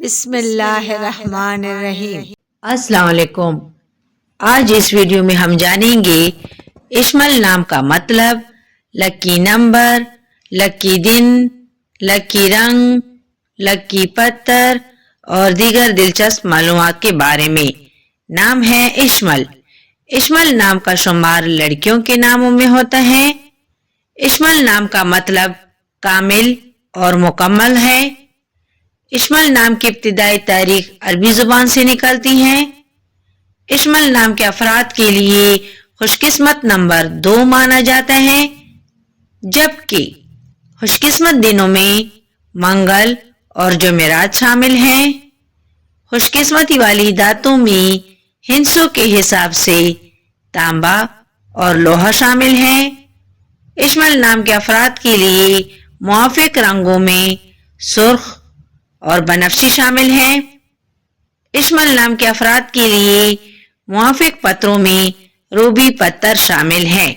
بسم اللہ الرحمن الرحیم۔ السلام علیکم۔ آج اس ویڈیو میں ہم جانیں گے اشمل نام کا مطلب، لکی نمبر، لکی دن، لکی رنگ، لکی پتھر اور دیگر دلچسپ معلومات کے بارے میں۔ نام ہے اشمل۔ اشمل نام کا شمار لڑکیوں کے ناموں میں ہوتا ہے۔ اشمل نام کا مطلب کامل اور مکمل ہے۔ اشمل نام کی ابتدائی تاریخ عربی زبان سے نکلتی ہے۔ اشمل نام کے افراد کے لیے خوش قسمت نمبر 2 مانا جاتا ہے، جبکہ خوش قسمت دنوں میں منگل اور جمعرات شامل ہیں۔ خوش قسمتی والی دھاتوں میں ہندسوں کے حساب سے تانبا اور لوہا شامل ہیں۔ اشمل نام کے افراد کے لیے موافق رنگوں میں سرخ اور بنفشی شامل ہیں۔ اشمل نام کے افراد کے لیے موافق پتھروں میں روبی پتھر شامل ہیں۔